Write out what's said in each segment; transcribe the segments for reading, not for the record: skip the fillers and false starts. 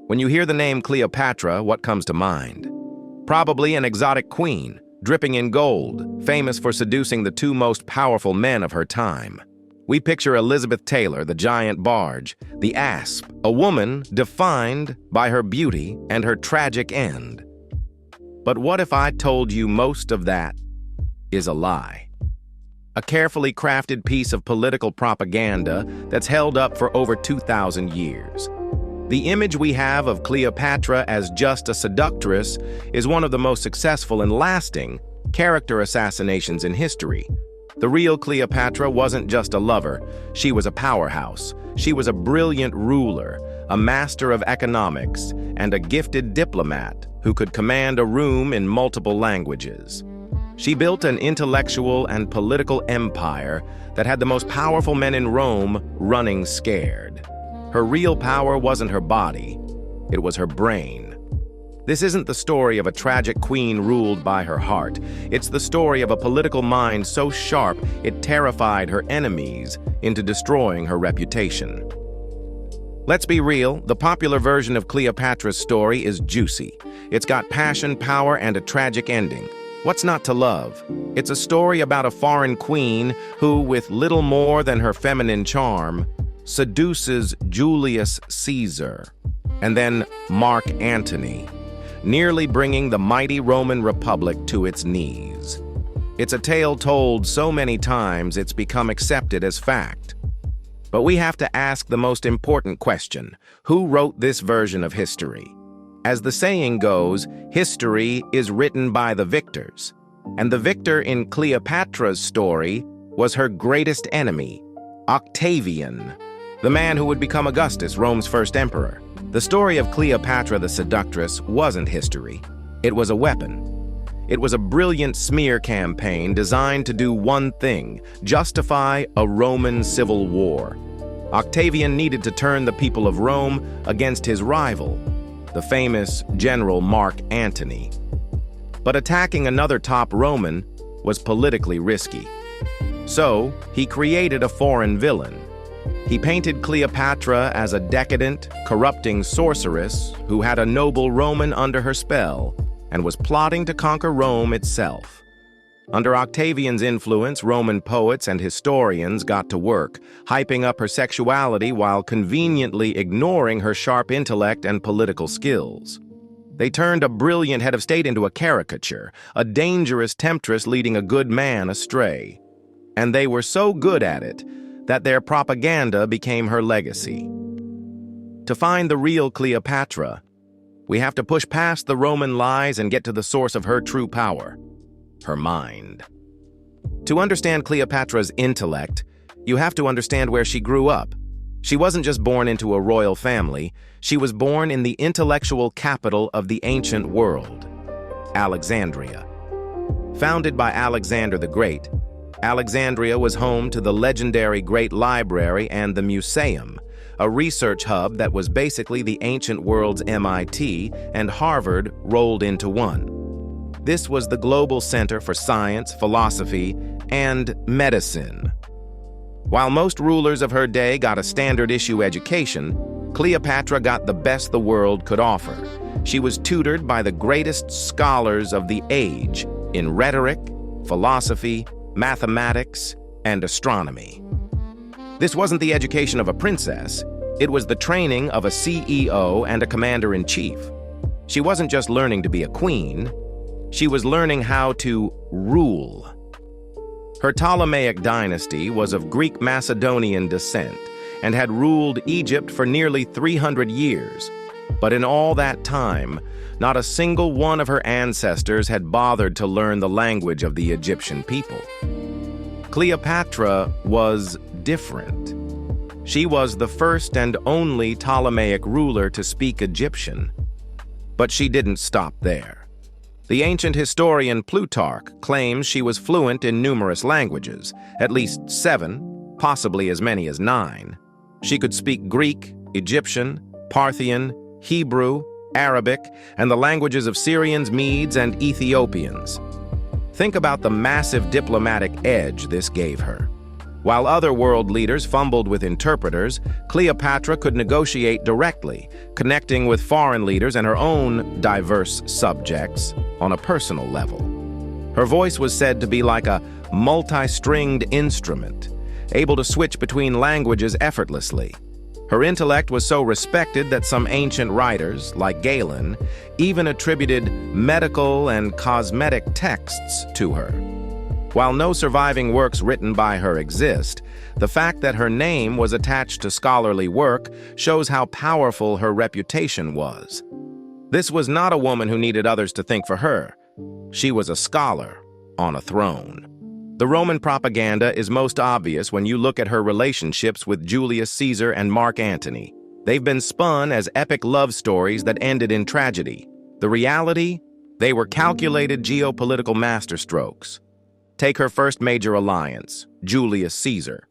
When you hear the name Cleopatra, what comes to mind? Probably an exotic queen, dripping in gold, famous for seducing the two most powerful men of her time. We picture Elizabeth Taylor, the giant barge, the asp, a woman defined by her beauty and her tragic end. But what if I told you most of that is a lie? A carefully crafted piece of political propaganda that's held up for over 2,000 years. The image we have of Cleopatra as just a seductress is one of the most successful and lasting character assassinations in history. The real Cleopatra wasn't just a lover, she was a powerhouse. She was a brilliant ruler, a master of economics, and a gifted diplomat who could command a room in multiple languages. She built an intellectual and political empire that had the most powerful men in Rome running scared. Her real power wasn't her body, it was her brain. This isn't the story of a tragic queen ruled by her heart. It's the story of a political mind so sharp it terrified her enemies into destroying her reputation. Let's be real, the popular version of Cleopatra's story is juicy. It's got passion, power, and a tragic ending. What's not to love? It's a story about a foreign queen who, with little more than her feminine charm, seduces Julius Caesar, and then Mark Antony, nearly bringing the mighty Roman Republic to its knees. It's a tale told so many times it's become accepted as fact. But we have to ask the most important question: who wrote this version of history? As the saying goes, history is written by the victors. And the victor in Cleopatra's story was her greatest enemy, Octavian, the man who would become Augustus, Rome's first emperor. The story of Cleopatra the seductress wasn't history. It was a weapon. It was a brilliant smear campaign designed to do one thing: justify a Roman civil war. Octavian needed to turn the people of Rome against his rival, the famous general Mark Antony. But attacking another top Roman was politically risky. So he created a foreign villain. He painted Cleopatra as a decadent, corrupting sorceress who had a noble Roman under her spell and was plotting to conquer Rome itself. Under Octavian's influence, Roman poets and historians got to work, hyping up her sexuality while conveniently ignoring her sharp intellect and political skills. They turned a brilliant head of state into a caricature, a dangerous temptress leading a good man astray. And they were so good at it that their propaganda became her legacy. To find the real Cleopatra, we have to push past the Roman lies and get to the source of her true power: her mind. To understand Cleopatra's intellect, you have to understand where she grew up. She wasn't just born into a royal family, she was born in the intellectual capital of the ancient world, Alexandria. Founded by Alexander the Great, Alexandria was home to the legendary Great Library and the Museum, a research hub that was basically the ancient world's MIT and Harvard rolled into one. This was the global center for science, philosophy, and medicine. While most rulers of her day got a standard-issue education, Cleopatra got the best the world could offer. She was tutored by the greatest scholars of the age in rhetoric, philosophy, mathematics, and astronomy. This wasn't the education of a princess, it was the training of a CEO and a commander-in-chief. She wasn't just learning to be a queen, she was learning how to rule. Her Ptolemaic dynasty was of Greek Macedonian descent and had ruled Egypt for nearly 300 years. But in all that time, not a single one of her ancestors had bothered to learn the language of the Egyptian people. Cleopatra was different. She was the first and only Ptolemaic ruler to speak Egyptian. But she didn't stop there. The ancient historian Plutarch claims she was fluent in numerous languages, at least 7, possibly as many as 9. She could speak Greek, Egyptian, Parthian, Hebrew, Arabic, and the languages of Syrians, Medes, and Ethiopians. Think about the massive diplomatic edge this gave her. While other world leaders fumbled with interpreters, Cleopatra could negotiate directly, connecting with foreign leaders and her own diverse subjects on a personal level. Her voice was said to be like a multi-stringed instrument, able to switch between languages effortlessly. Her intellect was so respected that some ancient writers, like Galen, even attributed medical and cosmetic texts to her. While no surviving works written by her exist, the fact that her name was attached to scholarly work shows how powerful her reputation was. This was not a woman who needed others to think for her. She was a scholar on a throne. The Roman propaganda is most obvious when you look at her relationships with Julius Caesar and Mark Antony. They've been spun as epic love stories that ended in tragedy. The reality? They were calculated geopolitical masterstrokes. Take her first major alliance, Julius Caesar.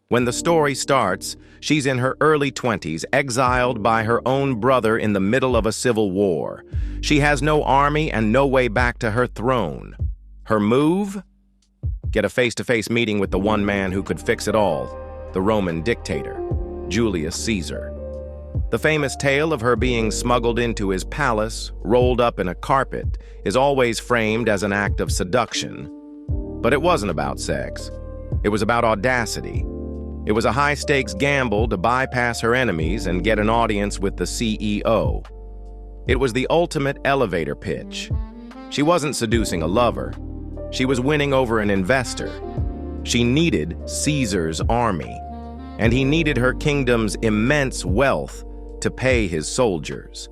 When the story starts, she's in her early 20s, exiled by her own brother in the middle of a civil war. She has no army and no way back to her throne. Her move? Get a face-to-face meeting with the one man who could fix it all, the Roman dictator, Julius Caesar. The famous tale of her being smuggled into his palace, rolled up in a carpet, is always framed as an act of seduction. But it wasn't about sex. It was about audacity. It was a high-stakes gamble to bypass her enemies and get an audience with the CEO. It was the ultimate elevator pitch. She wasn't seducing a lover. She was winning over an investor. She needed Caesar's army, and he needed her kingdom's immense wealth to pay his soldiers.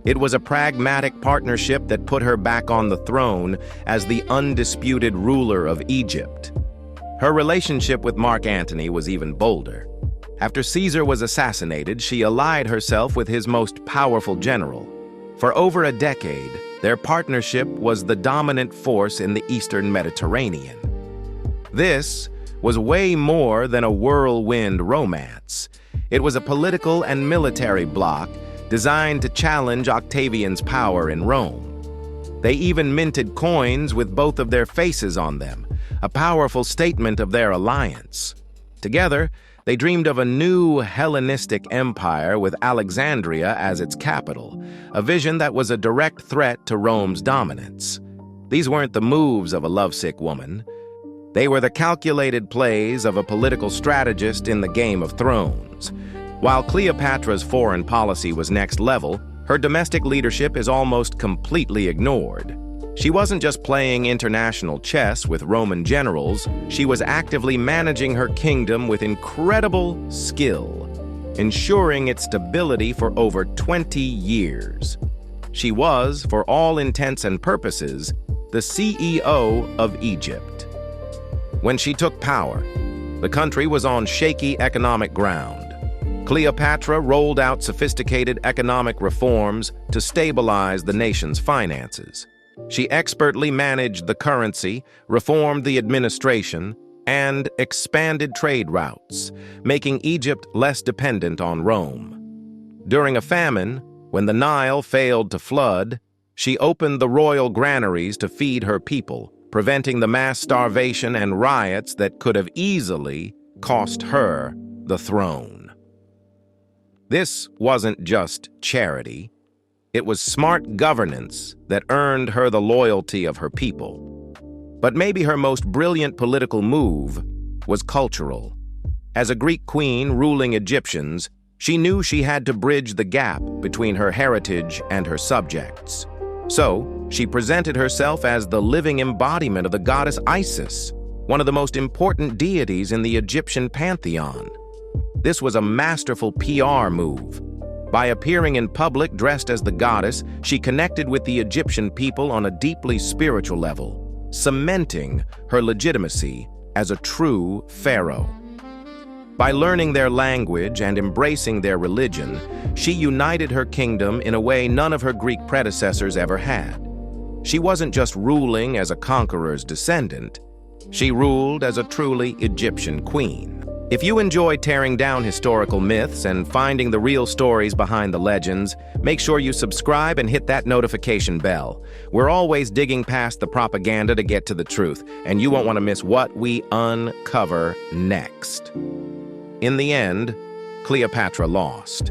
It was a pragmatic partnership that put her back on the throne as the undisputed ruler of Egypt. Her relationship with Mark Antony was even bolder. After Caesar was assassinated, she allied herself with his most powerful general. For over a decade, their partnership was the dominant force in the Eastern Mediterranean. This was way more than a whirlwind romance. It was a political and military bloc designed to challenge Octavian's power in Rome. They even minted coins with both of their faces on them, a powerful statement of their alliance. Together, they dreamed of a new Hellenistic empire with Alexandria as its capital, a vision that was a direct threat to Rome's dominance. These weren't the moves of a lovesick woman. They were the calculated plays of a political strategist in the Game of Thrones. While Cleopatra's foreign policy was next level, her domestic leadership is almost completely ignored. She wasn't just playing international chess with Roman generals, she was actively managing her kingdom with incredible skill, ensuring its stability for over 20 years. She was, for all intents and purposes, the CEO of Egypt. When she took power, the country was on shaky economic ground. Cleopatra rolled out sophisticated economic reforms to stabilize the nation's finances. She expertly managed the currency, reformed the administration, and expanded trade routes, making Egypt less dependent on Rome. During a famine, when the Nile failed to flood, she opened the royal granaries to feed her people, preventing the mass starvation and riots that could have easily cost her the throne. This wasn't just charity. It was smart governance that earned her the loyalty of her people. But maybe her most brilliant political move was cultural. As a Greek queen ruling Egyptians, she knew she had to bridge the gap between her heritage and her subjects. So, she presented herself as the living embodiment of the goddess Isis, one of the most important deities in the Egyptian pantheon. This was a masterful PR move. By appearing in public dressed as the goddess, she connected with the Egyptian people on a deeply spiritual level, cementing her legitimacy as a true pharaoh. By learning their language and embracing their religion, she united her kingdom in a way none of her Greek predecessors ever had. She wasn't just ruling as a conqueror's descendant, she ruled as a truly Egyptian queen. If you enjoy tearing down historical myths and finding the real stories behind the legends, make sure you subscribe and hit that notification bell. We're always digging past the propaganda to get to the truth, and you won't want to miss what we uncover next. In the end, Cleopatra lost.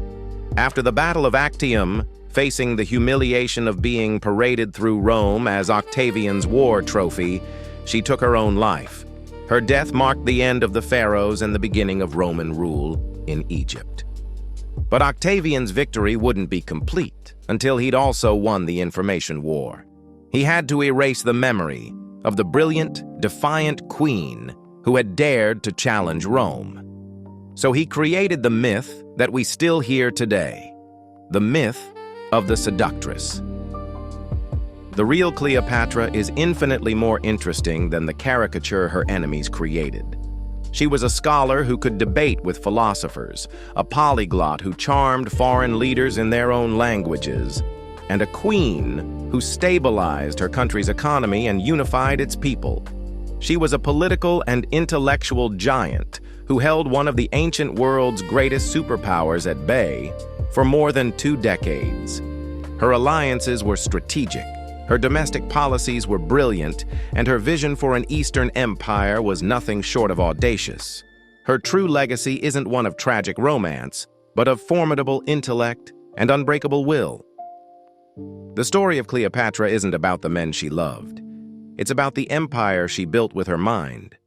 After the Battle of Actium, facing the humiliation of being paraded through Rome as Octavian's war trophy, she took her own life. Her death marked the end of the pharaohs and the beginning of Roman rule in Egypt. But Octavian's victory wouldn't be complete until he'd also won the information war. He had to erase the memory of the brilliant, defiant queen who had dared to challenge Rome. So he created the myth that we still hear today, the myth of the seductress. The real Cleopatra is infinitely more interesting than the caricature her enemies created. She was a scholar who could debate with philosophers, a polyglot who charmed foreign leaders in their own languages, and a queen who stabilized her country's economy and unified its people. She was a political and intellectual giant who held one of the ancient world's greatest superpowers at bay for more than 2 decades. Her alliances were strategic, her domestic policies were brilliant, and her vision for an Eastern empire was nothing short of audacious. Her true legacy isn't one of tragic romance, but of formidable intellect and unbreakable will. The story of Cleopatra isn't about the men she loved. It's about the empire she built with her mind.